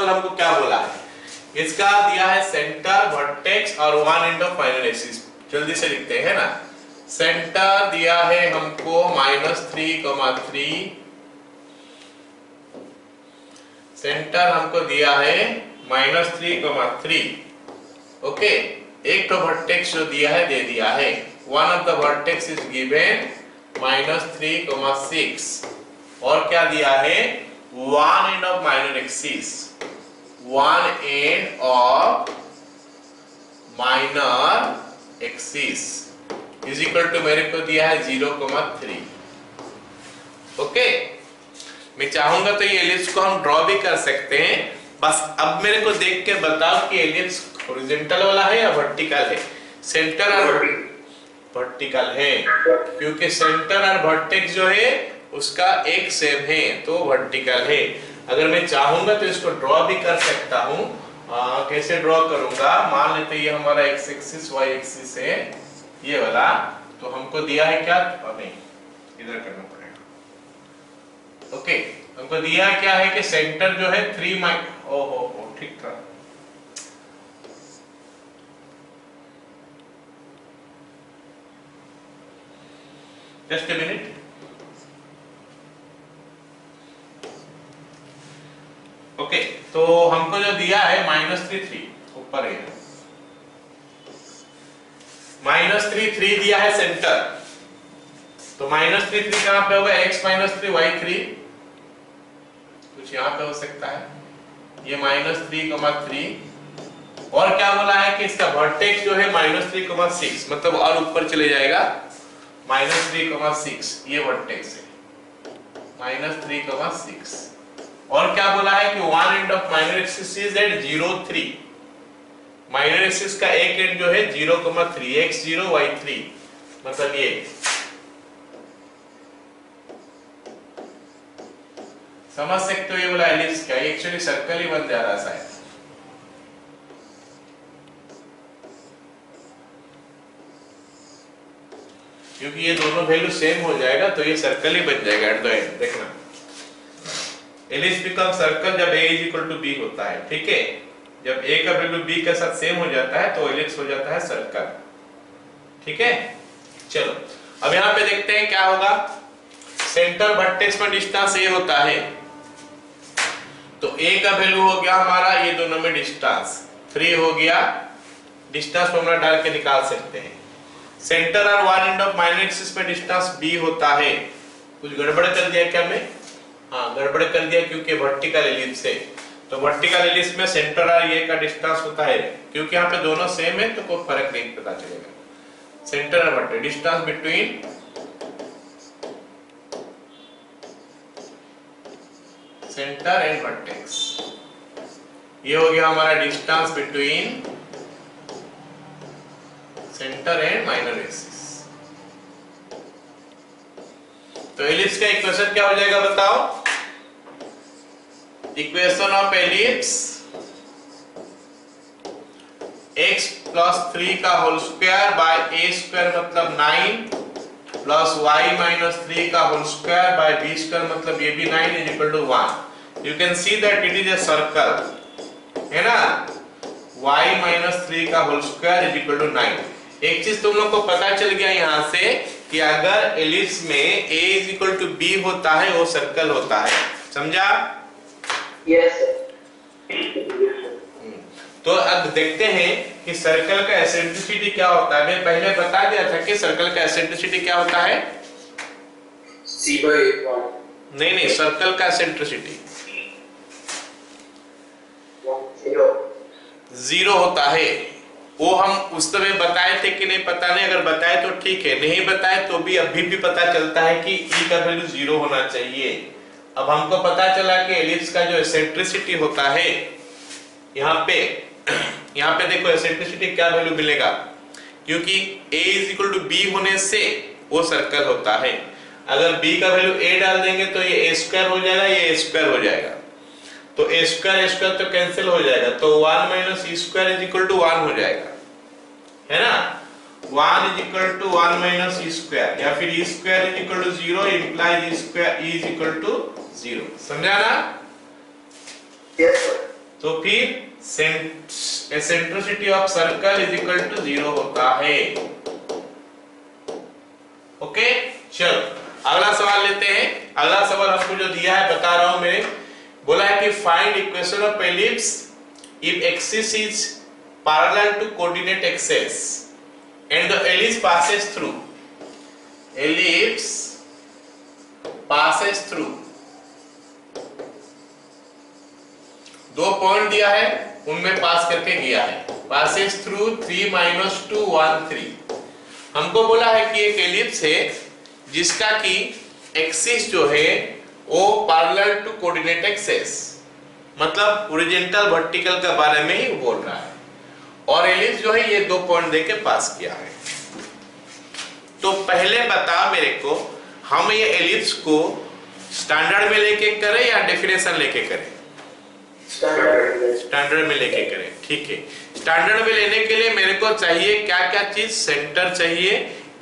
सवाल हमको क्या बोला है, इसका दिया है सेंटर, वर्टेक्स और one end of minor axis. जल्दी से लिखते हैं ना, सेंटर दिया है हमको -3,3, सेंटर हमको दिया है -3,3, ओके। एक तो वर्टेक्स जो दिया है दे दिया है, one of the vertex is given -3,6, और क्या दिया है, one end of minor axis, one end of minor axis is equal to मेरे को दिया है 0,3, ओके। मैं चाहूंगा तो ये एलिप्स को हम ड्रॉ भी कर सकते हैं, बस अब मेरे को देख के बताओ कि एलिप्स हॉरिजॉन्टल वाला है या वर्टिकल है। सेंटर और वर्टिकल है, क्योंकि सेंटर और वर्टेक्स जो है उसका एक सेम है तो वर्टिकल है। अगर मैं चाहूंगा तो इसको ड्रॉ भी कर सकता हूं। कैसे ड्रॉ करूंगा, मान लेते ये हमारा एक्स एक्सिस वाई एक्सिस है ये वाला, तो हमको दिया है क्या, नहीं इधर करना पड़ेगा, ओके। हमको दिया क्या है कि सेंटर जो है 3 ओहो ठीक था, जस्ट ए मिनट, ओके। तो हमको जो दिया है -3,3 ऊपर है, -3,3 दिया है सेंटर, तो -3,3 कहां पे होगा, x -3 y3, कुछ यहां पे हो सकता है, ये -3,3, और क्या बोला है कि इसका वर्टेक्स जो है -3,6, मतलब और ऊपर चले जाएगा, -3,6 ये वर्टेक्स है, -3,6, और क्या बोला है कि one end of minor axis is at 0,3, minor axis का एक एंड जो है 0,3, x0 y3, मतलब ये समझ सकते हो, ये बोला एलिप्स का, एक्चुअली सर्कल ही बन जा रहा है, क्योंकि ये दोनों वैल्यू सेम हो जाएगा तो ये सर्कल ही बन जाएगा एट द एंड। देखना, एलिप्स बिकम सर्कल जब a = b होता है, ठीक है। जब a का वैल्यू b के साथ सेम हो जाता है तो एलिप्स हो जाता है सर्कल, ठीक है। चलो अब यहाँ पे देखते हैं क्या होगा, सेंटर वर्टेक्स में डिस्टेंस a होता है, तो a का वैल्यू हो गया हमारा, ये दोनों में डिस्टेंस 3 हो गया, डिस्टेंस फॉर्मूला डाल के निकाल सकते हैं। सेंटर और one end of minor axis में डिस्टेंस b होता है, कुछ गड़बड़ कर दिया क्या मैं, हाँ गड़बड़ कर दिया, क्योंकि वर्टिकल एलिप्स है, तो वर्टिकल एलिप्स में सेंटर और ये का डिस्टेंस होता है, क्योंकि यहाँ पे दोनों सेम है तो कोई फर्क नहीं पता चलेगा। सेंटर और vertex, distance between centre and vertex, ये हो गया हमारा distance between centre and minor axis. तो एलिप्स का इक्वेशन क्या हो जाएगा बताओ, इक्वेशन ऑफ एलिप्स x + 3 का whole square by a square मतलब 9 प्लस y - 3 का whole square by b square मतलब ये भी 9 is equal to 1। You can see that it is a circle, है ना, y - 3 का whole square is equal to 9। एक चीज तुम लोग को पता चल गया यहाँ से कि अगर एलिप्स में a = b होता है वो सर्कल होता है, समझा? Yes sir. तो अब देखते हैं कि सर्कल का एसेंट्रिसिटी क्या होता है। मैं पहले बता दिया था कि सर्कल का एसेंट्रिसिटी क्या होता है, c/1। नहीं, सर्कल का एसेंट्रिसिटी 0 होता है। वो हम उस समय बताए थे कि नहीं पता नहीं, अगर बताए तो ठीक है, नहीं बताए तो भी अभी भी पता चलता है कि E का वैल्यू 0 होना चाहिए। अब हमको पता चला कि एलिप्स का जो एसेंट्रिसिटी होता है, यहाँ पे देखो एसेंट्रिसिटी क्या वैल्यू मिलेगा, क्योंकि a = b होने से वो सर्कल होता है। अगर b का वैल्यू a डाल देंगे तो ये a² हो जाएगा, ये a² हो जाएगा, तो a² तो कैंसिल हो जाएगा, तो 1 - e² = 1 हो जाएगा, है ना। 1 = 1 - e², या फिर e² = 0 implies e = 0। समझा ना? Yes sir. तो फिर eccentricity of circle is equal to 0 होता है। ओके, चलो अगला सवाल लेते हैं। अगला सवाल हमको जो दिया है बता रहा हूं मैं, बोला है कि find equation of ellipse if axis is parallel to coordinate axis and the ellipse passes through, ellipse passes through, दो पॉइंट दिया है उनमें पास करके गया है, passes through 3 - 2 1 3। हमको बोला है कि एक एलिप्स है जिसका कि एक्सिस जो है वो पैरेलल टू कोऑर्डिनेट एक्सिस, मतलब हॉरिजॉन्टल वर्टिकल के बारे में ही बोल रहा है, और एलिप्स जो है ये दो पॉइंट देके पास किया है। तो पहले बता मेरे को, हम ये एलिप्स को स्टैंडर्ड में लेके करें या डेफिनेशन लेके करें? स्टैंडर्ड में लेके करें, ठीक है। स्टैंडर्ड में लेने के लिए मेरे को चाहिए क्या क्या चीज? सेंटर चाहिए,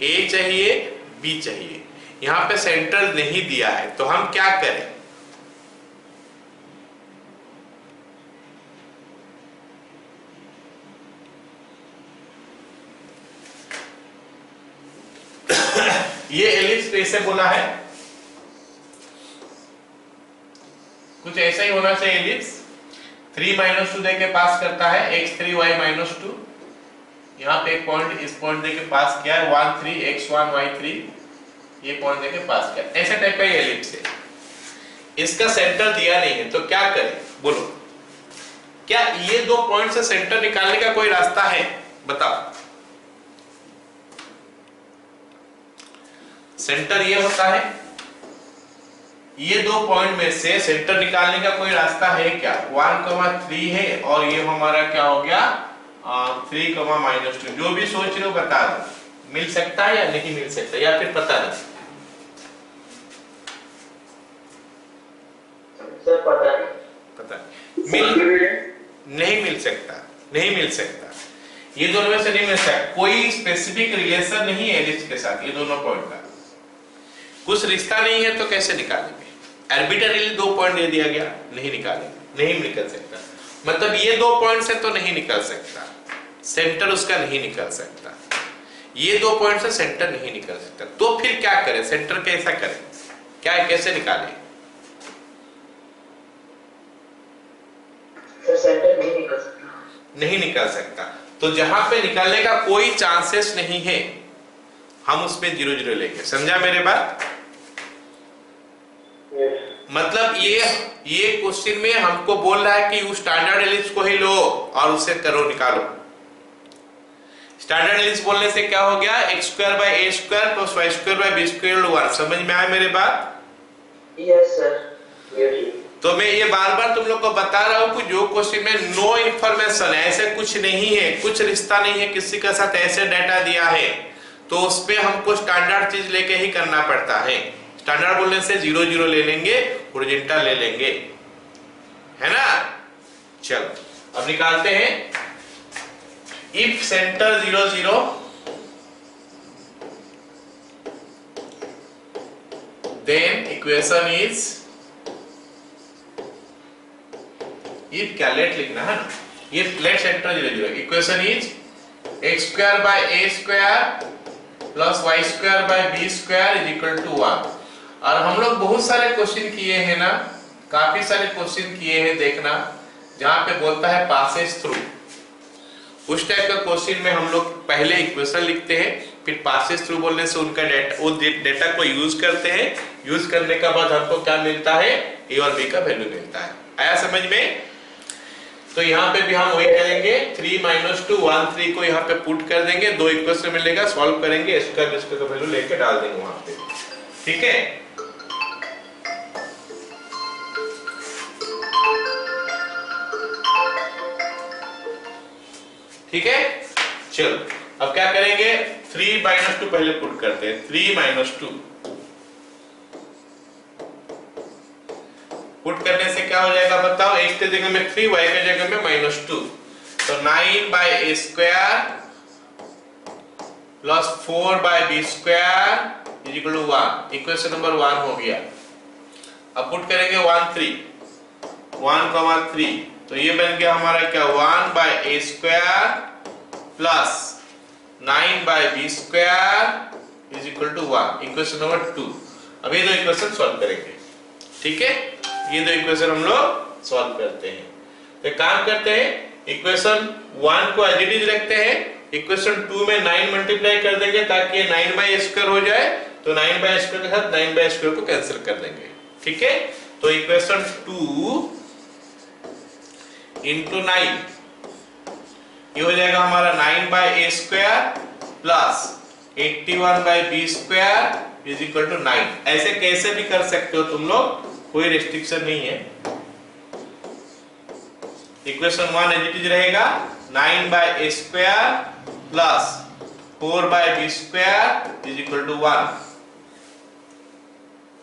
ए चाहिए, बी चाहिए। यहाँ पे सेंटर नहीं दिया है तो हम क्या करें? ये एलिप्स कैसे बोला है? कुछ ऐसा ही होना चाहिए। एलिप्स 3 - 2 देके पास करता है, x3 y - 2। यहाँ पे एक पॉइंट इस पॉइंट देके पास किया है, 1 3 x1 y3, ये पॉइंट देके पास किया। ऐसे टाइप का ये एलिप्स है, इसका सेंटर दिया नहीं है तो क्या करें बोलो? क्या ये दो पॉइंट से सेंटर निकालने का कोई रास्ता है? बताओ। सेंटर ये होता है, ये दो पॉइंट में से सेंटर निकालने का कोई रास्ता है क्या? 1 3 है और ये हमारा क्या हो गया 3 -2। जो भी सोच रहे हो बता दो, मिल सकता है या नहीं मिल सकता, या फिर पता नहीं? सर पता नहीं। पता नहीं मिल सकता, नहीं मिल सकता, ये दोनों में से नहीं मिल सकता। कोई स्पेसिफिक रिलेशन नहीं है एलिप्स के साथ, ये दोनों पॉइंट का कुछ रिश्ता नहीं है तो कैसे निकालेंगे? आर्बिट्ररीली दो पॉइंट दे दिया गया, नहीं निकालेंगे, नहीं निकल सकता। मतलब ये दो पॉइंट से तो नहीं निकल सकता, सेंटर उसका नहीं निकल सकता, ये दो पॉइंट से सेंटर नहीं निकल सकता। तो फिर क्या करें? सेंटर कैसा करें, क्या कैसे निकालें? सेंटर नहीं निकल सकता, नहीं निकल सकता। तो जहां पे निकलने का कोई चांसेस नहीं है हम उसमें 0 0 लेंगे। समझा मेरे बात? मतलब ये क्वेश्चन में हमको बोल रहा है कि उस स्टैंडर्ड एलिप्स को ही लो और उससे करो, निकालो। स्टैंडर्ड एलिप्स बोलने से क्या हो गया? x² / a² + y² / b² 1। समझ में आया मेरे बात? Yes sir. तो मैं ये बार बार तुम लोग को बता रहा हूं कि जो क्वेश्चन में नो इन्फॉर्मेशन, ऐसे कुछ नहीं है, कुछ रिश्ता नहीं है किसी के साथ, ऐसे डाटा दिया है तो उस पे हमको स्टैंडर्ड चीज लेके ही करना पड़ता है। स्टैंडर्ड बोलने से 0 0 ले लेंगे, हॉरिजॉन्टल ले लेंगे, है ना? चलो अब निकालते हैं। If centre 0 0 then equation is, if क्या लेट लिखना है ना, if let centre 0 0, equation is x² / a² + y² / b² = 1। और हम लोग बहुत सारे क्वेश्चन किए हैं ना, काफी सारे क्वेश्चन किए हैं, देखना जहां पे बोलता है पासेस थ्रू, उस टाइप का क्वेश्चन में हम लोग पहले इक्वेशन लिखते हैं, फिर पासेस थ्रू बोलने से उनका डेटा को यूज करते हैं। यूज करने के बाद हमको क्या मिलता है? a और b का वैल्यू मिलता है। आया समझ में? तो यहाँ पे भी हम वही करेंगे, 3 - 2 1 3 को यहाँ पे पुट कर देंगे, दो इक्वेशन मिलेगा, सॉल्व करेंगे, स्क्वायर का वैल्यू लेके डाल देंगे वहां पे। ठीक है? ठीक है, चलो अब क्या करेंगे? 3 - 2 पहले पुट करते हैं। 3 - 2 पुट करने से क्या हो जाएगा बताओ? x के जगह में 3, y के जगह में -2, तो 9/a² + 4/b² = 1। इक्वेशन नंबर 1 हो गया। अब पुट करेंगे 1 3 1, 3 तो ये बन गया हमारा क्या 1 by A square plus 9 by B square is equal to 1, equation number 2। अब ये दो इक्वेशन सॉल्व करेंगे, ठीक है। ये दो इक्वेशन हम लोग सॉल्व करते हैं। तो काम करते हैं, इक्वेशन 1 को एज इट इज रखते हैं, इक्वेशन 2 में 9 मल्टीप्लाई कर देंगे ताकि ये 9 बाय स्क्वायर हो जाए, तो 9 बाय स्क्वायर के साथ 9 बाय स्क्वायर को कैंसिल कर देंगे, ठीक है। तो इक्वेशन 2 इंटू 9 ये हो जाएगा हमारा 9 by A square plus 81 by B square is equal to 9। ऐसे कैसे भी कर सकते हो तुम लोग, कोई रेस्ट्रिक्शन नहीं है। इक्वेशन 1 एज इट इज रहेगा 9 by A square plus 4 by B square is equal to 1।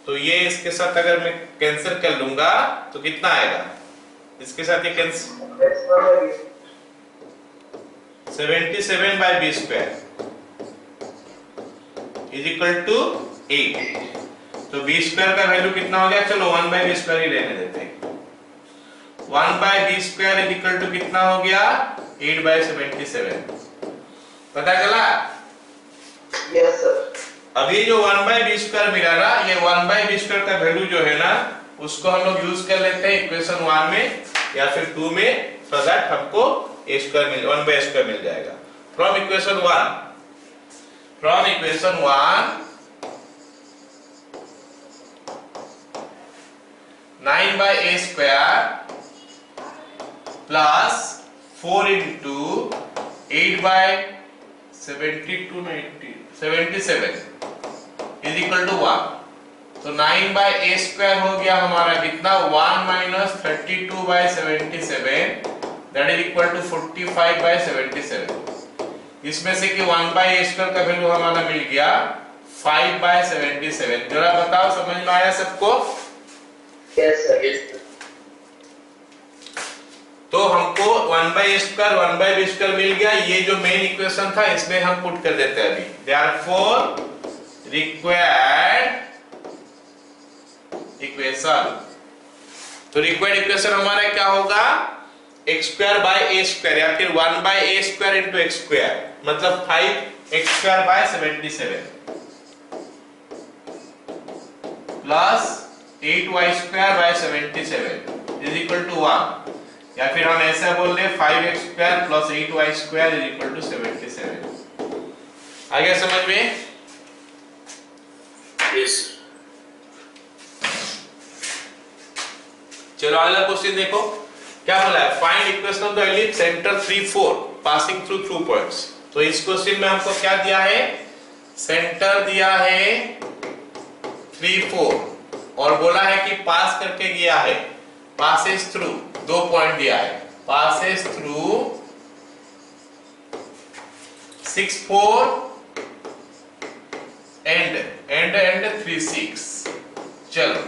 तो ये इसके साथ अगर मैं कैंसिल कर लूंगा तो कितना आएगा, इसके साथ ये cancel 77 by B square is equal to 8। तो बी स्क्वायर का वैल्यू कितना हो गया, चलो 1 बाय बी स्क्वायर ही रहने देते हैं। 1 by B square is equal to कितना हो गया 8 बाय 77। पता चला? Yes sir. अभी जो 1 बाय बी स्क्वायर मिला ना, ये 1 बाय बी स्क्वायर का वैल्यू जो है ना, उसको हम लोग यूज कर लेते हैं इक्वेशन 1 में या फिर 2 में, सो दैट हमको a स्क्वायर मिल 1 बाय स्क्वायर मिल जाएगा। From equation 1 9 by A square plus 4 into 8 by 77 is equal to 1। तो 9 बाय ए स्क्वायर हो गया हमारा कितना 1 minus 32 by 77 that is equal to 45 by 77। इसमें से कि 1 बाय ए स्क्वायर का वैल्यू हमारा मिल गया 5 बाय 77। जरा बताओ समझ में आया सबको? Yes sir. तो हमको 1 by square 1 by B square मिल गया। ये जो मेन इक्वेशन था इसमें हम पुट कर देते हैं अभी। देयरफॉर रिक्वायर्ड इक्वेशन, तो रिक्वायर्ड इक्वेशन हमारा क्या होगा X square by A square या फिर 1 by A square into X square, मतलब 5 X square by 77 plus 8 Y square by 77 is equal to 1, या फिर हम ऐसा बोल रहे 5 X square plus 8 Y square is equal to 77। आ गया समझ में? यस। चलो अगला क्वेश्चन देखो क्या बोला है, find equation of the ellipse centre 3 4 passing through 2 points. तो इस क्वेश्चन में हमको क्या दिया है, सेंटर दिया है 3 4 और बोला है कि पास करके गया है, पासेस थ्रू 2 पॉइंट दिया है, पासेस थ्रू 6 4 एंड 3 6। चलो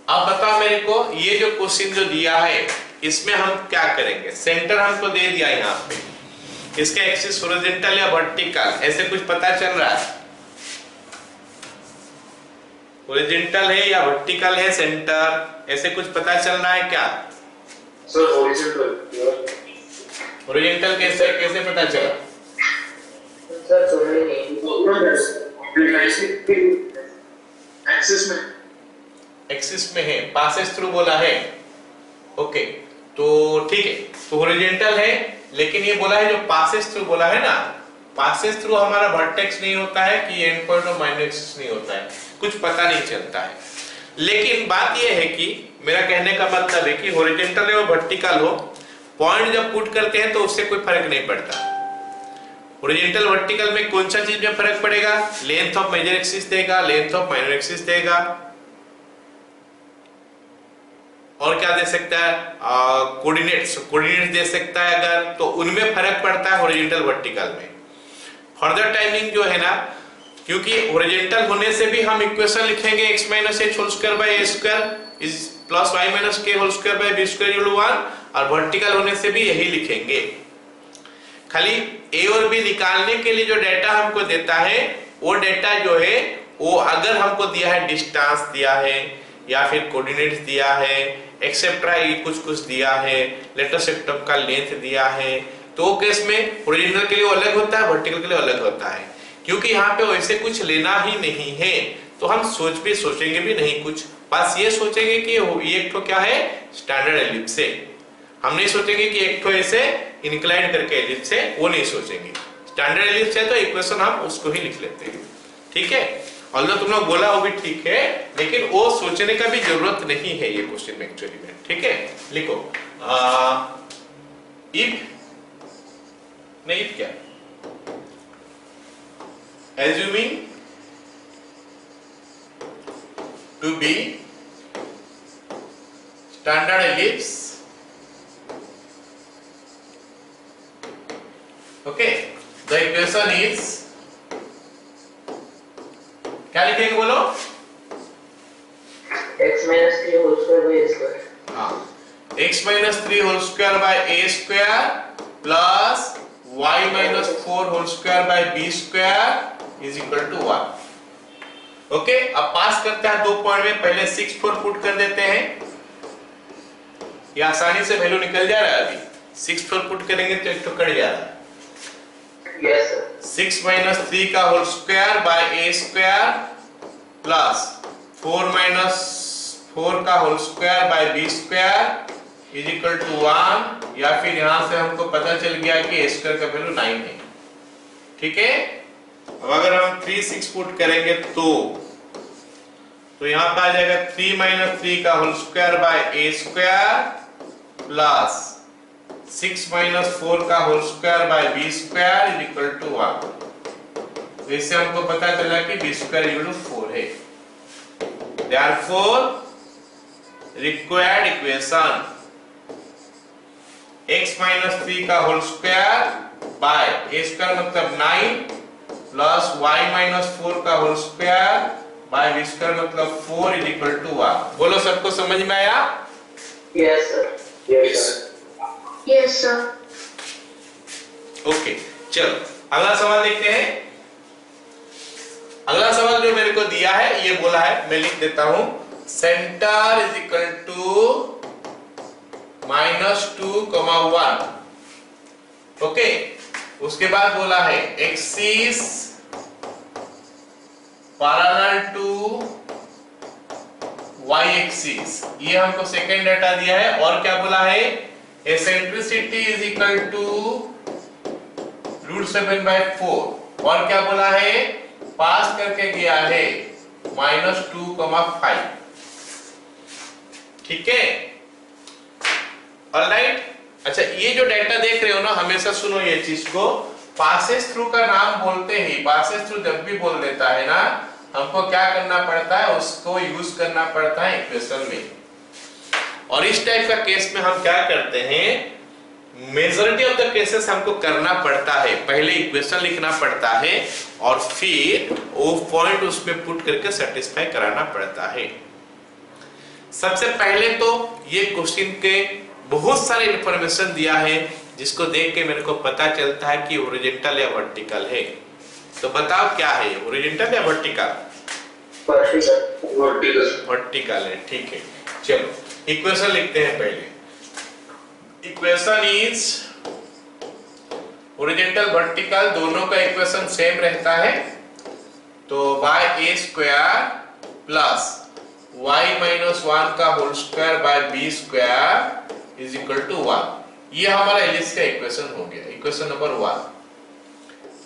अब बताओ मेरे को, ये जो क्वेश्चन जो दिया है इसमें हम क्या करेंगे। सेंटर हमको दे दिया यहाँ पे, इसका एक्सिस हॉरिजॉन्टल या वर्टिकल ऐसे कुछ पता चल रहा है, हॉरिजॉन्टल है या वर्टिकल है सेंटर, ऐसे कुछ पता चल रहा है क्या? Sir horizontal. हॉरिजॉन्टल कैसे पता चला? सर सुन नहीं एक्सिस में है, पासेस थ्रू बोला है। ओके तो ठीक है, तो हॉरिजॉन्टल है, लेकिन ये बोला है जो पासेस थ्रू बोला है ना, पासेस थ्रू हमारा वर्टेक्स नहीं होता है कि and point of minus axis नहीं होता है, कुछ पता नहीं चलता है। लेकिन बात ये है कि मेरा कहने का मतलब है कि हॉरिजॉन्टल हो वर्टिकल हो, पॉइंट जब पुट करते हैं तो उससे कोई फर्क नहीं पड़ता। हॉरिजॉन्टल वर्टिकल में कौन सा चीज में फर्क पड़ेगा, लेंथ ऑफ मेजर एक्सिस देगा, लेंथ ऑफ माइनर एक्सिस देगा, और क्या दे सकता है कोऑर्डिनेट्स दे सकता है अगर, तो उनमें फर्क पड़ता है हॉरिजॉन्टल वर्टिकल में। फर्दर टाइमिंग जो है ना, क्योंकि हॉरिजॉन्टल होने से भी हम इक्वेशन लिखेंगे x minus h whole square by a square is plus y minus k whole square by b square equal to 1, और वर्टिकल होने से भी यही लिखेंगे। खाली a और b निकालने के लिए जो डेटा हमको देता है, वो डेटा जो है वो अगर हमको दिया है डिस्टेंस दिया है या फिर कोऑर्डिनेट्स दिया है एक्सेप्ट्रा ये कुछ दिया है, लेटर सेप्टम का लेंथ दिया है, तो केस में हॉरिजॉन्टल के लिए अलग होता है, वर्टिकल के लिए अलग होता है। क्योंकि यहाँ पे वैसे कुछ लेना ही नहीं है तो हम सोचेंगे भी नहीं कुछ, बस ये सोचेंगे कि ये एक तो क्या है स्टैंडर्ड एलिप्स है। हम नहीं सोचेंगे कि एक तो ऐसे इंक्लाइन करके एलिप्स है, वो नहीं सोचेंगे। स्टैंडर्ड एलिप्स है तो इक्वेशन हम उसको ही लिख लेते हैं, ठीक है। ऑल्दो तुम लोग बोला वो भी ठीक है, लेकिन वो सोचने का भी जरूरत नहीं है ये क्वेश्चन में एक्चुअली में, ठीक है। लिखो इफ नहीं, इफ क्या, assuming to be standard ellipse, okay, the equation is, क्या लिखेंगे बोलो, x minus 3 whole square by a square. हाँ, x minus 3 whole square by a square plus y minus 4 whole square by b square is equal to 1. Okay, अब पास करते हैं 2 point में, पहले 6 4 put कर देते हैं, ये आसानी से वैल्यू निकल जा रहा है। अभी 6 4 पुट करेंगे तो एक तो कट जा रहा है। Yes sir. 6 minus 3 का whole square by a square plus 4 minus 4 का whole square by b square is equal to 1, या फिर यहां से हमको पता चल गया कि a स्क्वायर का वैल्यू 9 है, ठीक है। अब अगर हम 3 6 पुट करेंगे तो यहां पे आ जाएगा 3 minus 3 का whole square by a square plus 6 minus 4 का whole square by b square is equal to 1। तो इससे हमको पता चला कि b स्क्वायर इक्वल टू 4 है। Therefore required equation x minus 3 का whole square by a square मतलब 9 प्लस y minus 4 का whole square by b square मतलब 4 इज इक्वल टू 1। बोलो सबको समझ में आया? Yes sir. Yes sir. Yes sir. Okay, चलो अगला सवाल देखते हैं। अगला सवाल जो मेरे को दिया है ये बोला है, मैं लिख देता हूं, centre is equal to -2, 1। Okay, उसके बाद बोला है axis parallel to y axis, ये हमको सेकंड डाटा दिया है। और क्या बोला है, एसेंट्रिसिटी इज इक्वल टू √7/4, और क्या बोला है, पास करके गया है -2, 5, ठीक है। ऑलराइट, अच्छा ये जो डाटा देख रहे हो ना, हमेशा सुनो ये चीज को, पासेस थ्रू का नाम बोलते ही, पासेस थ्रू जब भी बोल देता है ना, हमको क्या करना पड़ता है, उसको यूज करना पड़ता है इक्वेशन में। और इस टाइप का केस में हम क्या करते हैं, मेजॉरिटी ऑफ द केसेस हमको करना पड़ता है, पहले इक्वेशन लिखना पड़ता है और फिर वो पॉइंट उसमें पुट करके सेटिस्फाई कराना पड़ता है। सबसे पहले तो ये क्वेश्चन के बहुत सारे इंफॉर्मेशन दिया है जिसको देख के मेरे को पता चलता है कि हॉरिजॉन्टल या वर्टिकल है। तो बताओ क्या है, हॉरिजॉन्टल या वर्टिकल? वर्टिकल है, ठीक है। चलो इक्वेशन लिखते हैं पहले। इक्वेशन इज हॉरिजॉन्टल वर्टिकल दोनों का इक्वेशन सेम रहता है, तो by a square plus y minus 1 का whole square by b square is equal to 1। ये हमारा एलिप्स का इक्वेशन हो गया, इक्वेशन नंबर 1।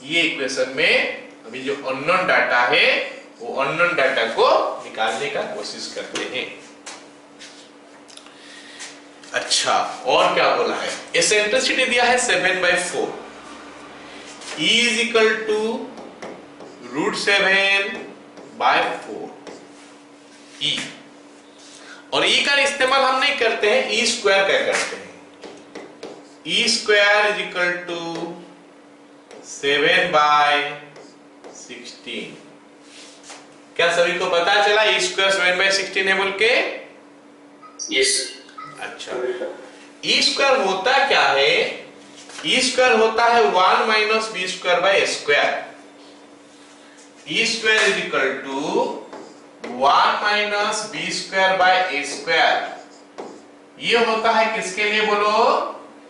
ये इक्वेशन में अभी जो अननोन डाटा है वो अननोन डाटा को निकालने का कोशिश करते हैं। अच्छा, और क्या बोला है, एसेंट्रिसिटी दिया है 7/4, E is equal to √7/4 E, और E का इस्तेमाल हम नहीं करते हैं, E स्क्वायर का करते हैं। E square is equal to 7/16। क्या सभी को पता चला E स्क्वायर 7/16 है बोल के? Yes. अच्छा, E स्क्वायर होता क्या है, E स्क्वायर होता है 1 minus b square by a square. E square is equal to 1 minus b square by a square ये होता है किसके लिए बोलो,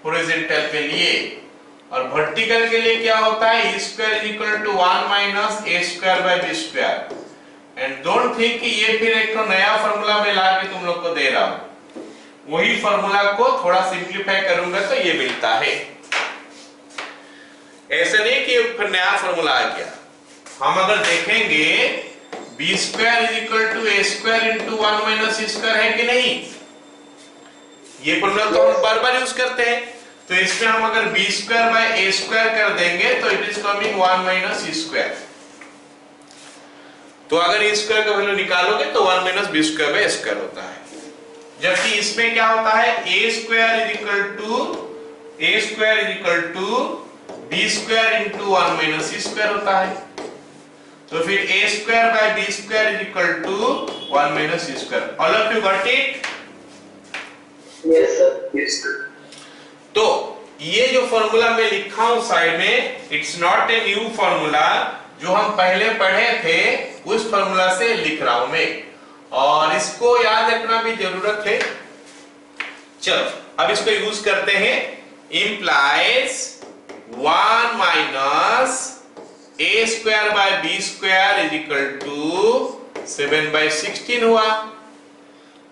हॉरिजॉन्टल के लिए। और वर्टिकल के लिए क्या होता है, e square is equal to 1 minus a square by b square. And don't think कि ये फिर एक तो नया फार्मूला में ला के तुम लोग को दे रहा हूं, वही फार्मूला को थोड़ा सिंप्लीफाई करूंगा तो ये मिलता है। ऐसा नहीं कि फिर नया फार्मूला आ गया। हम अगर देखेंगे b square is equal to a square into 1 minus c square है कि नहीं, ये फार्मूला तो हम बार बार यूज करते हैं। तो इसमें हम अगर b square by a square कर देंगे तो it is coming 1 minus c square. तो अगर a स्क्वायर का वैल्यू निकालोगे तो 1 minus b square by a square होता है। जबकि इसमें क्या होता है, a square is equal to b square into 1 minus c square होता है। तो फिर a square by b square is equal to 1 minus c square. All of you got it? Yes sir, yes sir. तो ये जो formula मैं लिखा हूं साइड में, it's not a new formula, जो हम पहले पढ़े थे उस फॉर्मूला से लिख रहा हूं मैं, और इसको याद रखना भी जरूरत है। चलो अब इसको यूज करते हैं। Implies 1 minus a square by b square is equal to 7/16 हुआ।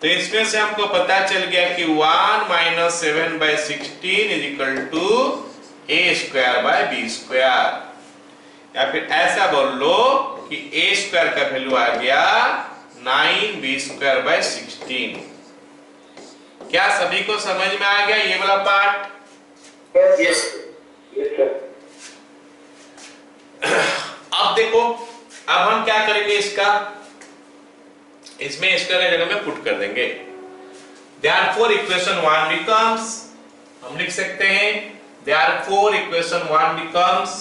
तो इसमें से हमको पता चल गया कि 1 minus 7/16 is equal to a square by b square. या फिर ऐसा बोल लो कि a स्क्वायर का वैल्यू आ गया 9b स्क्वायर बाय 16। क्या सभी को समझ में आ गया ये वाला पार्ट? Yes sir. अब देखो, अब हम क्या करेंगे, इसका इसमें स्क्वायर की जगह में पुट कर देंगे। Therefore इक्वेशन 1 becomes, हम लिख सकते हैं Therefore equation 1 becomes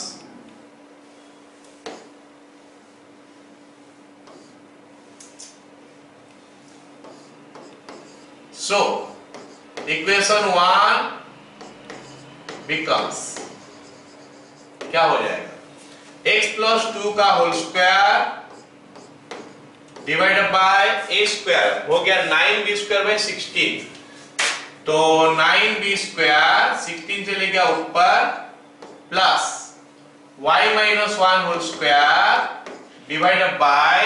so equation 1 becomes क्या हो जाएगा, x प्लस 2 का whole square divided by a square हो गया 9b स्क्वायर बाय 16। तो 9b स्क्वायर 16 चले गया ऊपर, plus y minus 1 whole square divided by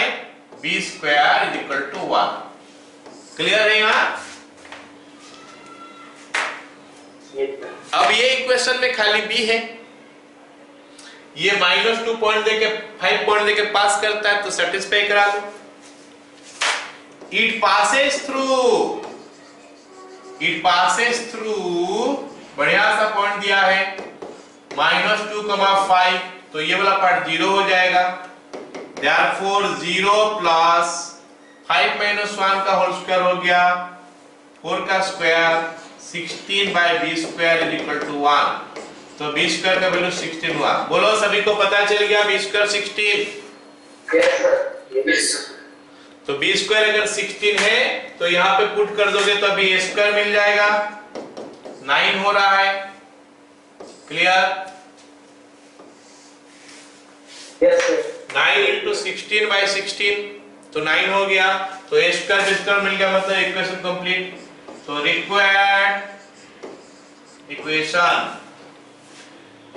b square is equal to 1। Clear है यहाँ? अब ये इक्वेशन में खाली b है, ये -2 पॉइंट देके 5 पॉइंट देके पास करता है, तो सेटिस्फाई करा लो। It passes through बढ़िया सा पॉइंट दिया है -2, 5, तो ये वाला पार्ट 0 हो जाएगा। Therefore 0 प्लस 5 माइनस 1 का होल स्क्वायर हो गया 4 का square 16 by b square is equal to 1। तो b स्क्वायर का वैल्यू 16 हुआ। बोलो सभी को पता चल गया b square 16? Yes sir, yes sir. तो b स्क्वायर अगर 16 है तो यहाँ पे पुट कर दोगे तो अभी a स्क्वायर मिल जाएगा, 9 हो रहा है। Clear? Yes sir. 9 into 16 by 16 तो 9 हो गया, तो a स्क्वायर मिल गया, मतलब इक्वेशन कंप्लीट। तो रिक्वायर्ड इक्वेशन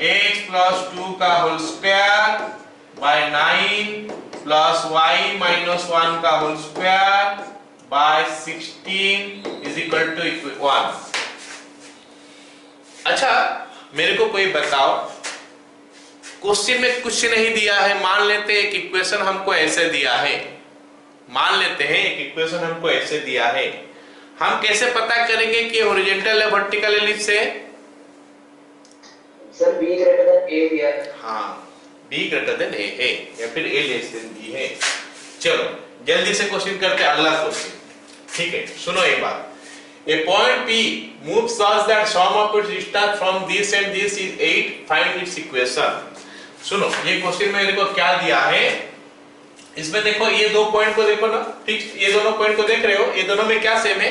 x प्लस 2 का whole square by 9 plus y minus 1 का whole square by 16 is equal to 1। अच्छा मेरे को कोई बताओ, क्वेश्चन में कुछ नहीं दिया है, मान लेते हैं एक इक्वेशन हमको ऐसे दिया है, हम कैसे पता करेंगे कि हॉरिजॉन्टल है वर्टिकल है लिस्ट से? Sir b greater than a दिया है। हाँ, b ग्रेटर देन a है या फिर a लेस देन b है। चलो जल्दी से क्वेश्चन करते हैं अगला क्वेश्चन। ठीक है, सुनो एक बात। A point P moves such that sum of its distance from this and this is 8. Find its equation. सुनो ये क्वेश्चन में देखो क्या दिया है, इसमें देखो ये दो पॉइंट को देखो ना, ठीक, ये दोनों पॉइंट को देख रहे हो, ये दोनों में क्या सेम है?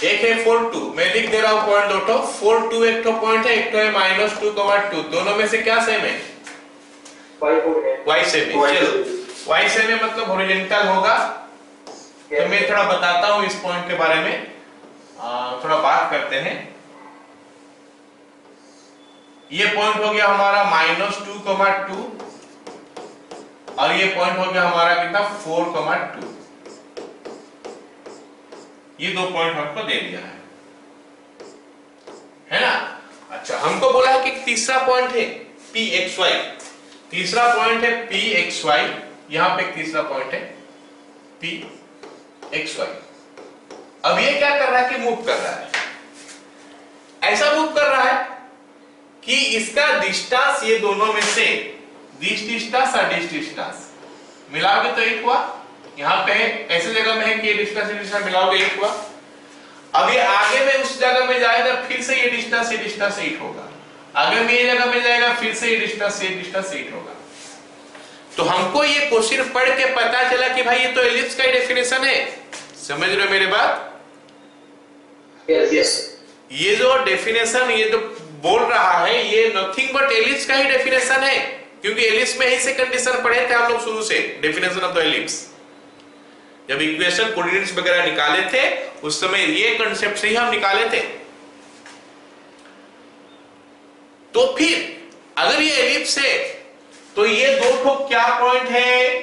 एक है 4 2, मैं लिख दे रहा हूं पॉइंट दो, 4 2 एक तो पॉइंट है, एक तो है -2, 2, दोनों में से क्या सेम है? y सेम है। चलो y सेम है मतलब हॉरिजॉन्टल होगा। तो मैं थोड़ा बताता हूं इस पॉइंट के बारे में, थोड़ा बात करते हैं। ये पॉइंट हो गया हमारा -2,2 और ये पॉइंट हो गया हमारा कितना 4,2। ये दो पॉइंट हमको दे दिया है ना। अच्छा, हमको बोला है कि तीसरा पॉइंट है Pxy, तीसरा पॉइंट है Pxy, यहां पे एक तीसरा पॉइंट है Pxy। अब ये क्या कर रहा है कि मूव कर रहा है, ऐसा मूव कर रहा है कि इसका डिस्टेंस ये दोनों में से दिस डिस्टेंस और दिस डिस्टेंस मिलाओगे तो 8 हुआ। यहाँ पे ऐसे जगह में है कि ये डिस्टेंस मिलाओगे 8 हुआ। अब ये आगे में उस जगह में जाएगा, फिर से ये डिस्टेंस 8 होगा। आगे में ये जगह में जाएगा, फिर से ये डिस्टेंस 8 होगा। तो हमको ये क्वेश्चन पढ़ के पता चला कि भाई ये तो एलिप्स का ही डेफिनेशन है। समझ रहे हो मेरे बात? यस। ये जो डेफिनेशन ये जो बोल रहा है ये नथिंग बट एलिप्स का ही डेफिनेशन है, क्योंकि एलिप्स में ही से कंडीशन पढ़े थे हम लोग शुरू से, डेफिनेशन ऑफ द एलिप्स। जब इक्वेशन कोऑर्डिनेट्स वगैरह निकाले थे उस समय ये कांसेप्ट से ही हम निकाले थे। तो फिर अगर ये एलिप्स है तो ये दो ठो क्या पॉइंट है?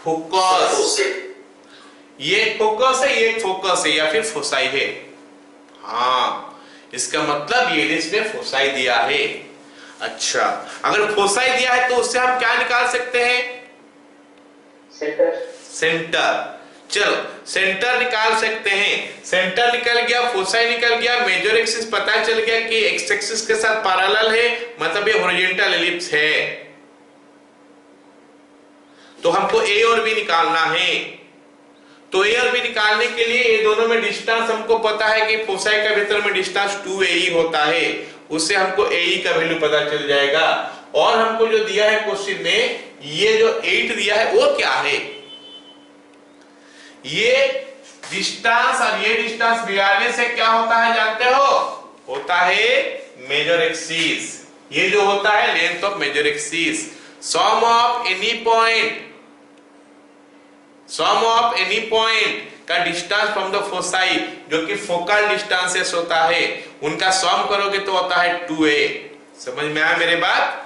फोकस। ये फोकस है, ये फोकस है या फिर फोसाई है। हाँ, इसका मतलब ये एलिप्स में फोसाई दिया है। अच्छा, अगर फोसाई दिया है तो उससे हम क्या निकाल सकते हैं? सेंटर। चलो सेंटर निकाल सकते हैं। सेंटर निकल गया, फोसाई निकल गया, मेजर एक्सिस पता चल गया कि एक्स एक्सिस के साथ पैरेलल है, मतलब ये हॉरिजॉन्टल एलिप्स है। तो हमको ए और बी निकालना है। तो ए और बी निकालने के लिए ये दोनों में डिस्टेंस हमको पता है कि फोसाई का भीतर में डिस्टेंस 2AE होता है, उससे हमको AE का वैल्यू पता चल जाएगा। और हमको जो दिया है क्वेश्चन में, ये जो 8 दिया है वो क्या है? ये डिस्टेंस और ये डिस्टेंस मिलाने से क्या होता है जानते हो? होता है मेजर एक्सिस। ये जो होता है length of major axis. Sum of any point, sum of any point का डिस्टेंस फ्रॉम द फोसाई, जो कि फोकल डिस्टेंसेस होता है, उनका सम करोगे तो होता है 2a। समझ में आया मेरे बात?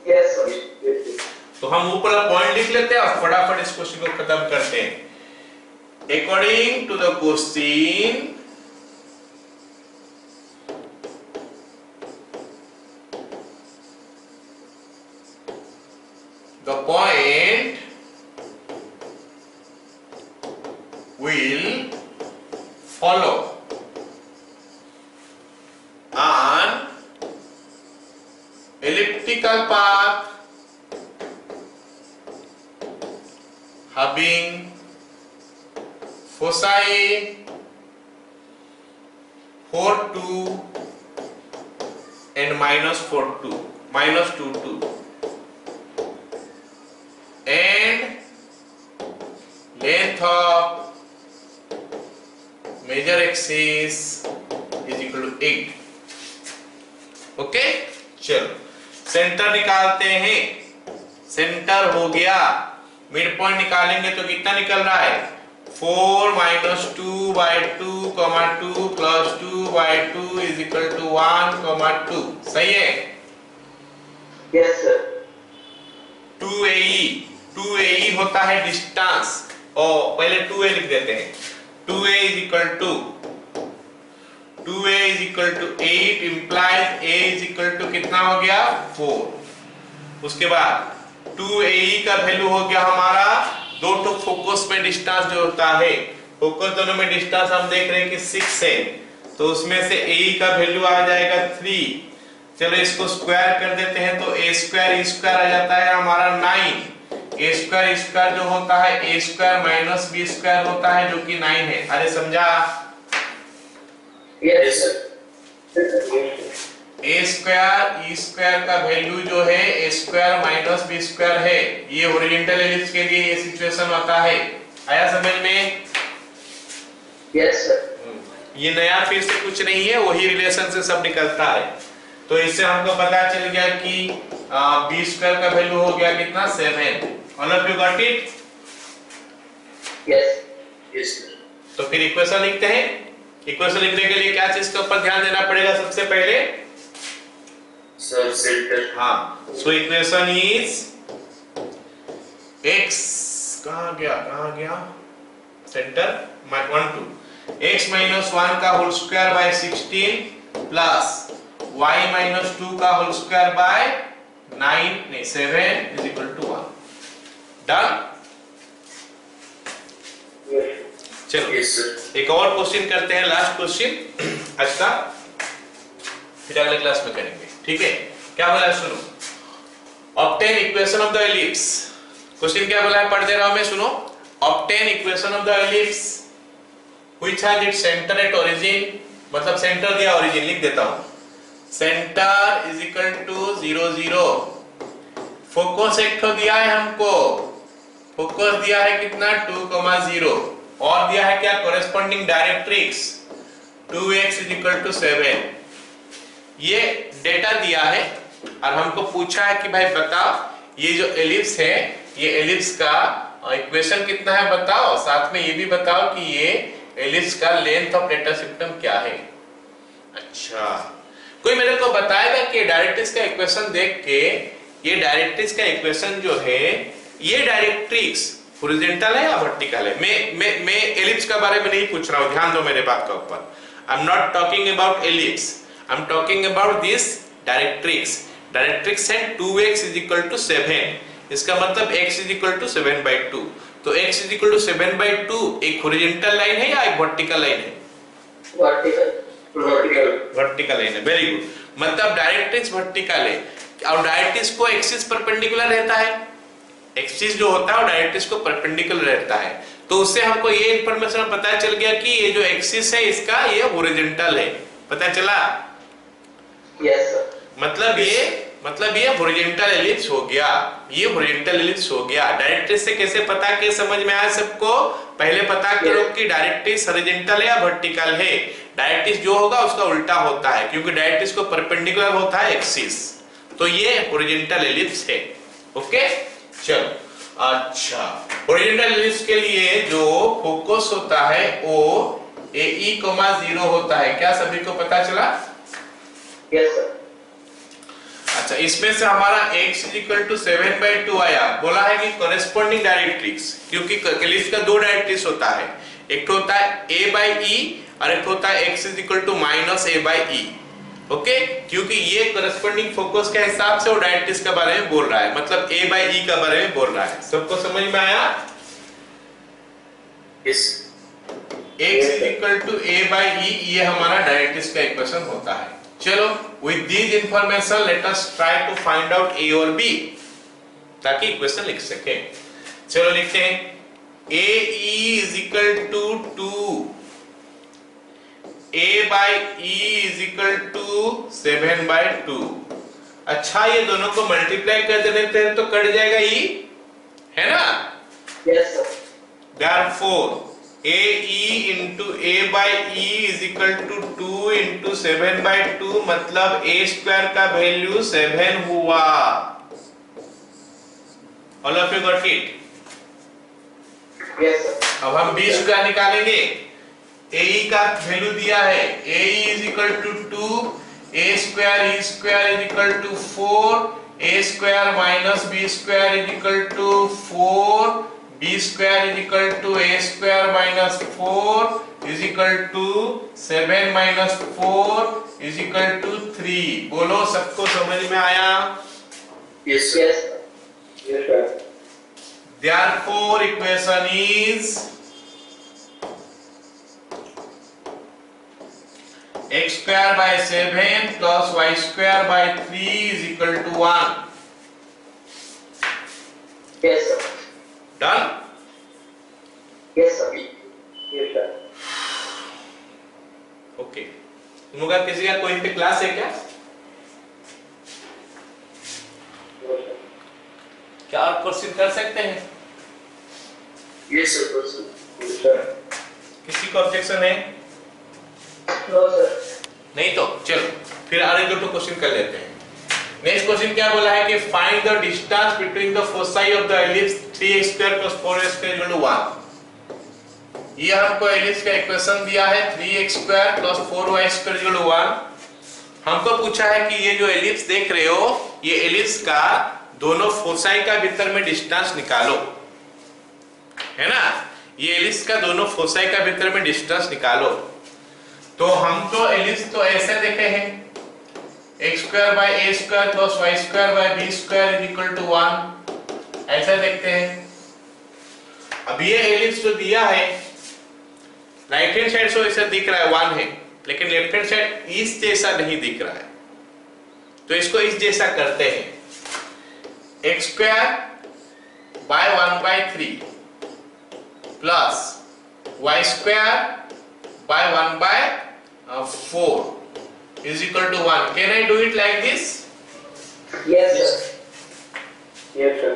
Yes sir. तो हम ऊपर पॉइंट लिख लेते हैं और फटाफट इस क्वेश्चन को खत्म करते हैं। According to the question, the point will follow an elliptical path having foci 4,2 and -4,2 and length of major axis is equal to 8। Okay, चलो सेंटर निकालते हैं। सेंटर हो गया, मिड पॉइंट निकालेंगे तो कितना निकल रहा है? 4 - 2/2, 2 + 2/2 is equal to 1, 2। सही है? Yes sir. 2AE होता है डिस्टेंस, और पहले 2A लिख देते हैं। 2A is equal to 8 implies A is equal to कितना हो गया? 4। उसके बाद 2AE का वैल्यू हो गया हमारा, दो तो फोकस में डिस्टेंस जो होता है, फोकस दोनों में डिस्टेंस हम देख रहे हैं कि 6 है, तो उसमें से AE का वैल्यू आ जाएगा 3। चलो इसको स्क्वायर कर देते हैं तो A² आ जाता है हमारा 9। A² जो होता है A² - B² होता है, जो कि 9 है। अरे समझा? Yes sir. A² का वैल्यू जो है A² - B² है। ये हॉरिजॉन्टल एलिप्स के लिए ये सिचुएशन होता है। आया समझ में? Yes sir. ये नया फिर से कुछ नहीं है, वही रिलेशन से सब निकलता है। तो इससे हमको पता चल गया कि B² का वैल्यू हो गया कितना? 7। All of you got it? Yes. Yes, sir. तो फिर इक्वेशन लिखते हैं। इक्वेशन लिखने के लिए क्या चीज के ऊपर ध्यान देना पड़ेगा सबसे पहले? Sir, center. हाँ, सो इक्वेशन इज x कहाँ गया सेंटर 1 2 x minus 1 का whole square by 16 plus y minus 2 का whole square by 7 is equal to 1। Done. Yes. चलो Yes, sir. एक और क्वेश्चन करते हैं, लास्ट क्वेश्चन आज का, फिर अगले क्लास में करेंगे। ठीक है, क्या बोला है सुनो। Obtain equation of the ellipse. Question क्या बोला है, पढ़ दे रहा हूं मैं, सुनो। Obtain equation of the ellipse which has its centre at origin, मतलब सेंटर दिया, ओरिजिन लिख देता हूं। Centre is equal to 0 0। Focus एक तो दिया है हमको, फोकस दिया है कितना 2,0, और दिया है क्या corresponding directrix 2x is equal to 7। ये डेटा दिया है और हमको पूछा है कि भाई बताओ ये जो एलिप्स है, ये एलिप्स का इक्वेशन कितना है बताओ, साथ में ये भी बताओ कि ये एलिप्स का लेंथ ऑफ डेटा सिस्टम क्या है। अच्छा, कोई मेरे को बताएगा कि डायरेक्ट्रिक्स का इक्वेशन देख के, ये डायरेक्ट्रिक्स का इक्वेशन जो है, ये डायरेक्ट्रिक्स हॉरिजॉन्टल है या वर्टिकल है? मैं एलिप्स का बारे में नहीं पूछ रहा हूं, ध्यान दो मेरे बात का ऊपर। I am not talking about ellipse, I am talking about this directrix. Directrix है 2x इज इक्वल टू 7, इसका मतलब x इज इक्वल टू 7/2। तो x इज इक्वल टू 7/2 एक हॉरिजॉन्टल लाइन है या एक वर्टिकल लाइन है? वर्टिकल लाइन है। वेरी गुड, मतलब डायरेक्ट्रिक्स वर्टिकल है और डायरेक्ट्रिक्स को एक्सिस परपेंडिकुलर रहता है। एक्सिस जो होता है वो डायरेक्ट्रिक्स को परपेंडिकुलर रहता है, तो उससे हमको ये इंफॉर्मेशन पता चल गया कि ये जो एक्सिस है इसका ये हॉरिजॉन्टल है। पता चला? Yes, sir. मतलब ये हॉरिजॉन्टल एलिप्स हो गया, ये हॉरिजॉन्टल एलिप्स हो गया। डायरेक्ट्रिक्स से कैसे पता के समझ में आया सबको? पहले पता करो कि डायरेक्ट्रिक्स हॉरिजॉन्टल है या वर्टिकल है। डायरेक्ट्रिक्स जो होगा उसका उल्टा होता है, क्योंकि डायरेक्ट्रिक्स को परपेंडिकुलर होता है एक्सिस, तो ये हॉरिजॉन्टल एलिप्स है। ओके, चलो। अच्छा, हॉरिजॉन्टल एलिप्स के लिए जो फोकस होता है वो AE, 0 होता है। क्या सभी को पता चला? Yes, sir. अच्छा, इसमें से हमारा x इज इक्वल टू 7/2 आया। बोला है कि कॉरेस्पॉन्डिंग डायरेक्ट्रिक्स, क्योंकि एलिप्स का दो डायरेक्ट्रिक्स होता है, एक तो होता है a/e और एक होता है x is equal to -a/e। Okay, क्योंकि ये कॉरेस्पॉन्डिंग फोकस के हिसाब से वो डायरेक्ट्रिक्स के बारे में बोल रहा है, मतलब a/e के बारे में बोल रहा है। सबको समझ में आया? Yes. x is equal to a/e, ये हमारा डायरेक्ट्रिक्स का इक्वेशन होता है। चलो, with these information let us try to find out a और b, ताकि इक्वेशन लिख सके। चलो लिखते हैं AE is equal to 2, A/E is equal to 7/2। अच्छा, ये दोनों को मल्टीप्लाई कर देते हैं तो कट जाएगा e, है ना? Yes, sir. Therefore AE into A/E is equal to 2 into 7/2, मतलब a स्क्वायर का वैल्यू 7 हुआ। All of you got it? Yes, sir. अब हम b स्क्वायर निकालेंगे। AE का वैल्यू दिया है, AE is equal to 2, a square e square is equal to 4, a square minus b square is equal to 4, b square is equal to a square minus 4 is equal to 7 minus 4 is equal to 3। बोलो, सबको समझ में आया? Yes, sir. Yes, sir. Yes, sir. Therefore equation is x square by 7 plus y square by 3 is equal to 1। Yes, sir. Done? Yes, sir. Yes, sir. Okay, तुम लोग का किसी का कोई पे क्लास है क्या? No, sir. क्या आप क्वेश्चन कर सकते हैं? Yes, sir. Yes, sir. किसी को ऑब्जेक्शन है? No, sir. नहीं तो चलो फिर आगे दो क्वेश्चन कर लेते हैं। नेक्स्ट क्वेश्चन क्या बोला है कि find the distance between the foci of the ellipse 3x² + 4x² = 1। ये हमको एलिप्स का इक्वेशन दिया है 3x² + 4y² = 1। हमको पूछा है कि ये जो एलिप्स देख रहे हो, ये एलिप्स का दोनों फोसाई का भीतर में डिस्टेंस निकालो, है ना। ये एलिप्स का दोनों फोसाई का भीतर में डिस्टेंस निकालो। तो हम तो एलिप्स तो ऐसे देखे हैं, x² + a² + y² / b² = 1, ऐसे देखते हैं। अब ये एलिप्स जो दिया है, राइट हैंड साइड से ऐसा दिख रहा है 1 है, लेकिन लेफ्ट हैंड साइड इस जैसा नहीं दिख रहा है, तो इसको इस जैसा करते हैं। x² / 1/3 plus y² / 1/4 = 1। Can I do it like this? Yes, sir. Yes, sir.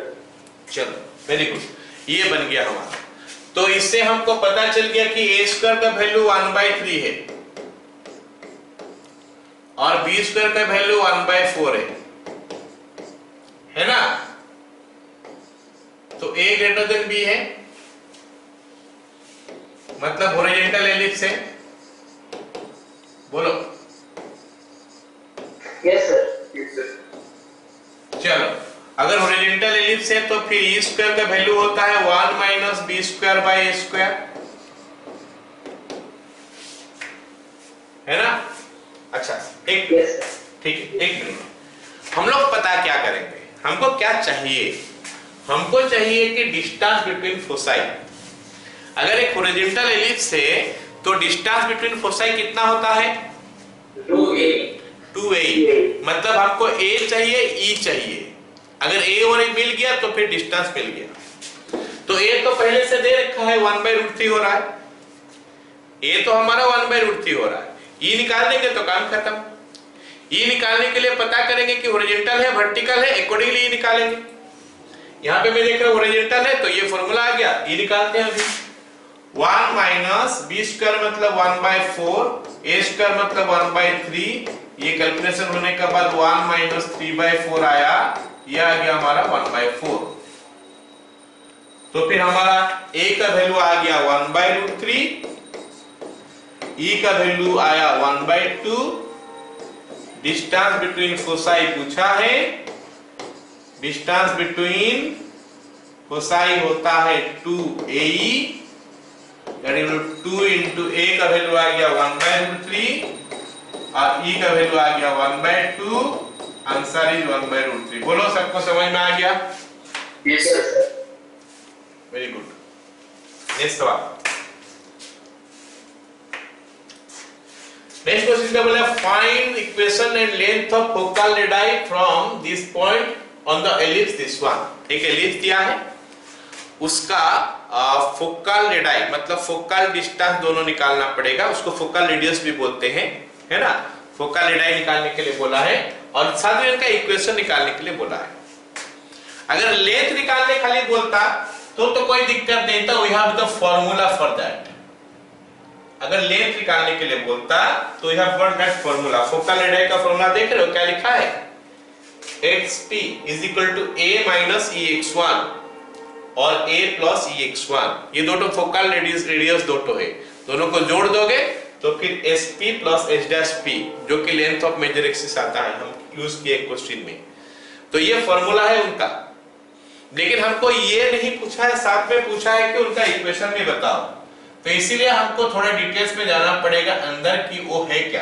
चलो, वेरी गुड, ये बन गया हमारा। तो इससे हमको पता चल गया कि a² का वैल्यू 1/3 है और b² का वैल्यू 1/4 है ना। तो a > b है, मतलब हॉरिजॉन्टल एलिप्स है। बोलो। Yes, sir. Yes, sir. चलो, अगर हॉरिजॉन्टल एलिप्स है तो फिर e² का वैल्यू होता है 1 - b² / a², है ना। अच्छा, एक Yes, sir. ठीक है, एक मिनट। हम लोग पता क्या करेंगे, हमको क्या चाहिए? हमको चाहिए कि डिस्टेंस बिटवीन फोसाई। अगर एक हॉरिजॉन्टल एलिप्स है तो डिस्टेंस बिटवीन फोसाई कितना होता है? 2a. 2a। मतलब हमको a चाहिए, e चाहिए। अगर a और a मिल गया तो फिर डिस्टेंस मिल गया। तो a तो पहले से दे रखा है, 1/√3 हो रहा है। a तो हमारा 1/√3 हो रहा है। e निकाल देंगे तो काम खत्म। e निकालने के लिए पता करेंगे कि हॉरिजॉन्टल है, वर्टिकल है, अकॉर्डिंगली e निकालेंगे। यहाँ पे मैं देख रहा हूँ हॉरिजॉन्टल है, तो ये फॉर्मूला आ गया, e निकालते हैं अभी। 1 - b² मतलब 1/4, a² मतलब 1/3। ये कैलकुलेशन होने के बाद 1 - 3/4 आया, ये आ गया हमारा 1/4। तो फिर हमारा a का वैल्यू आ गया 1/√3, e का वैल्यू आया 1/2। डिस्टेंस बिटवीन फोसाई पूछा है, डिस्टेंस बिटवीन फोसाई होता है 2ae, 2 × a का वैल्यू आ गया 1/√3 और e का वैल्यू आ गया 1/2। Answer is 1/√3। बोलो, सबको समझ में आ गया? Yes, sir. Very good. Next सवाल। नेक्स्ट क्वेश्चन का बोला find equation and length of focal radii from this point on the ellipse this one. एक एलिप्स दिया है, उसका फोकल रेडाई मतलब फोकल डिस्टेंस दोनों निकालना पड़ेगा। उसको फोकल रेडियस भी बोलते हैं, है ना। फोकल रेडाई निकालने के लिए बोला है और साथ में इनका इक्वेशन निकालने के लिए बोला है। अगर लेंथ निकालने खाली बोलता तो कोई दिक्कत नहीं था, we have the formula for that. अगर लेंथ निकालने के लिए बोलता तो we have got that formula. Focal radii का फार्मूला देख रहे हो, क्या लिखा है? xp = a - ex1 और a + ex1। ये दोनों फोकल रेडियस दोनों है, दोनों को जोड़ दोगे तो फिर sp + h' जो कि लेंथ ऑफ मेजर एक्सिस आता है, हम यूज किए क्वेश्चन में। तो ये फार्मूला है उनका, लेकिन हमको ये नहीं पूछा है, साथ में पूछा है कि उनका इक्वेशन भी बताओ। तो इसीलिए हमको थोड़ा डिटेल्स में जाना पड़ेगा अंदर कि वो है क्या,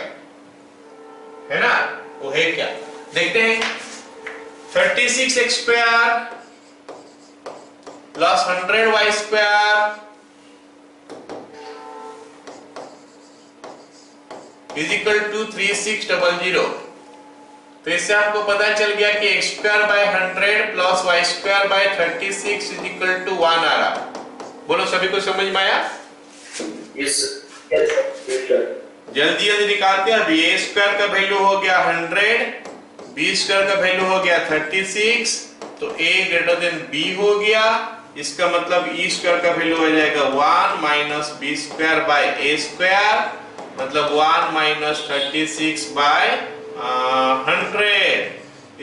है ना, वो है क्या। देखते हैं। 36x² + 100y² = 3600। तो इससे आपको पता चल गया कि x² / 100 + y² / 36 = 1 आ रहा। बोलो, सभी को समझ में आया? Yes, sir. Yes, sir. Yes, sir. जल्दी जल्दी निकालते हैं। अभी a² का वैल्यू हो गया 100, b² का वैल्यू हो गया 36, तो a > b हो गया। इसका मतलब e² का वैल्यू हो जाएगा 1 - b² / a², मतलब 1 - 36/100 =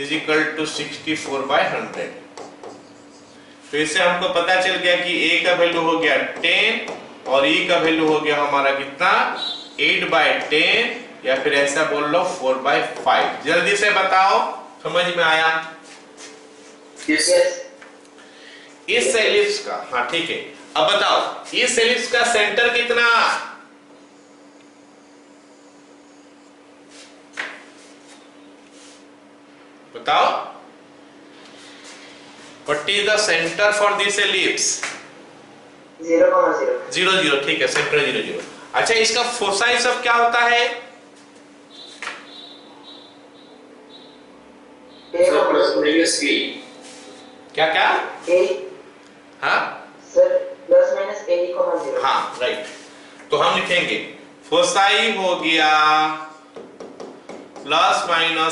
64/100। तो इससे हमको पता चल गया कि a का वैल्यू हो गया 10 और e का वैल्यू हो गया हमारा कितना 8/10 या फिर ऐसा बोल लो 4/5। जल्दी से बताओ, समझ में आया? Yes. इस एलिप्स का, हाँ ठीक है, अब बताओ इस एलिप्स का सेंटर कितना? बताओ, what is the centre for this ellipse? 0,0. 0 0, ठीक है, सेंटर 0 0। अच्छा, इसका फोसाई सब क्या होता है? A. क्या क्या? A. हाँ Sir, ±A,0. हाँ, राइट। तो हम लिखेंगे फोसाई हो गया ±A,0,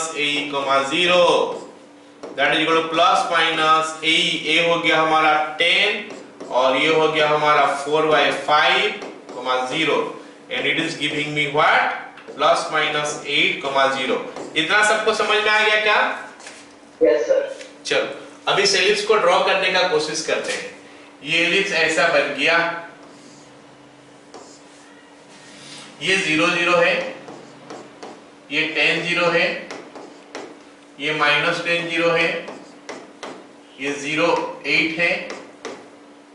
that is equal to ±A हो गया हमारा 10 और ये हो गया हमारा 4/5, 0, and it is giving me what ±8, 0। इतना सबको समझ में आ गया क्या? Yes, sir. चलो अब इस एलिप्स को ड्रॉ करने का कोशिश करते हैं। ये एलिप्स ऐसा बन गया, ये 0 0 है, ये 10 0 है, ये -10 0 है, ये 0 8 है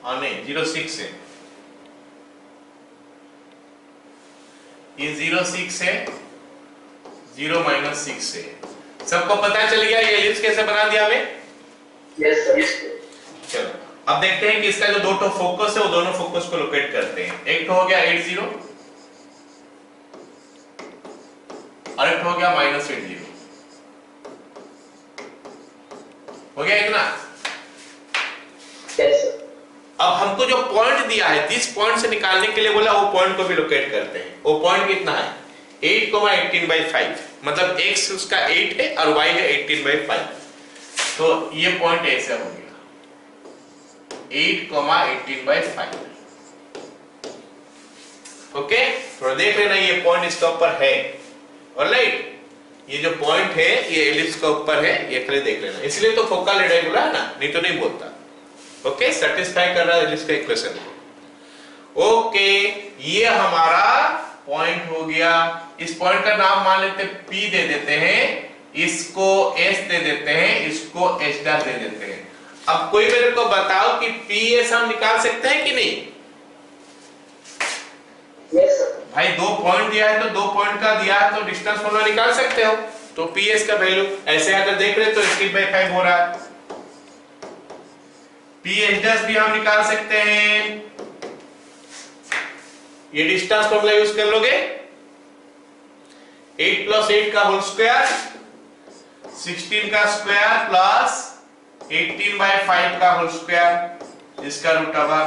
और नहीं 0 6 है, ये 0 6 है, 0 -6 है। सबको पता चल गया ये एलिप्स कैसे बना दिया हमें? Yes, sir. चलो अब देखते हैं कि इसका जो दो तो फोकस है वो दोनों फोकस को लोकेट करते हैं। एक तो हो गया 8 0 और एक तो हो गया -8 0। हो गया इतना? Yes, sir. अब हमको जो पॉइंट दिया है, जिस पॉइंट से निकालने के लिए बोला वो पॉइंट को भी लोकेट करते हैं। वो पॉइंट कितना है? 8,18/5, मतलब x उसका 8 है और y है 18/5। तो ये पॉइंट ऐसे हो गया 8,18/5। ओके, थोड़ा देख लेना, ये पॉइंट इसका ऊपर है। ऑलराइट, ये जो पॉइंट है ये एलिप्स का ऊपर है, ये खाली देख लेना, इसलिए तो फोकल रेडियस बोला है ना, नहीं तो नहीं बोलता। ओके, सेटिस्फाई कर रहा है एलिप्स का इक्वेशन। ओके, ये हमारा पॉइंट हो गया। इस पॉइंट का नाम मान लेते P दे देते हैं, इसको S दे देते हैं, इसको H' दे देते हैं। अब कोई मेरे को बताओ कि PS हम निकाल सकते हैं कि नहीं? Yes, sir. भाई दो पॉइंट दिया है तो दो पॉइंट का दिया है तो डिस्टेंस फॉर्मूला निकाल सकते हो। तो PS का वैल्यू ऐसे अगर देख रहे तो 18/5 हो रहा है। PS' भी हम निकाल सकते हैं, ये डिस्टेंस फॉर्मूला यूज कर लोगे, 8 + 8 का होल स्क्वायर, 16 का स्क्वायर प्लस 18/5 का होल स्क्वायर, इसका रूट ओवर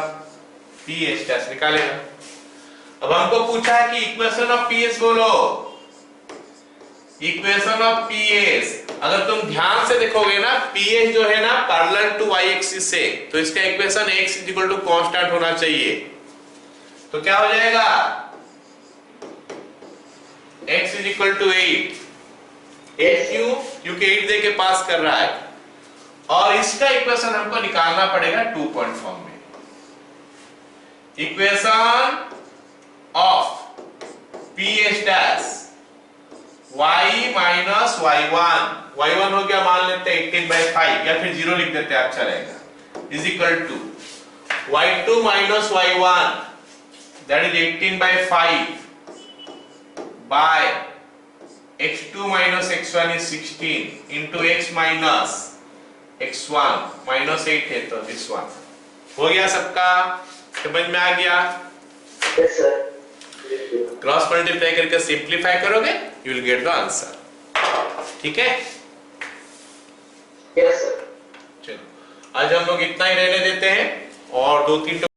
PS' निकालेगा। अब हमको पूछा है कि इक्वेशन ऑफ PS बोलो। इक्वेशन ऑफ PS, अगर तुम ध्यान से देखोगे ना, PS जो है ना पैरेलल टू y एक्सिस से, तो इसका इक्वेशन x = कांस्टेंट होना चाहिए। तो क्या हो जाएगा? x = 8। 8 क्यों? क्योंकि 8 दे के पास कर रहा है, और इसका इक्वेशन हमको निकालना पड़ेगा 2 पॉइंट फॉर्म में। Equation of PS' y - y1, y1 हो गया मान लेते हैं 18/5 या फिर 0 लिख देते हैं, अच्छा रहेगा, is equal to y2 - y1, that is 18/5 by x2 - x1 is 16 into x minus x1 -8 है तो this one हो गया। सबका समझ में आ गया? Yes, sir. क्रॉस मल्टीप्लाई करके सिंप्लीफाई करोगे, you will get the answer. ठीक है, Yes, sir. चलो आज हम लोग इतना ही रहने देते हैं और 2-3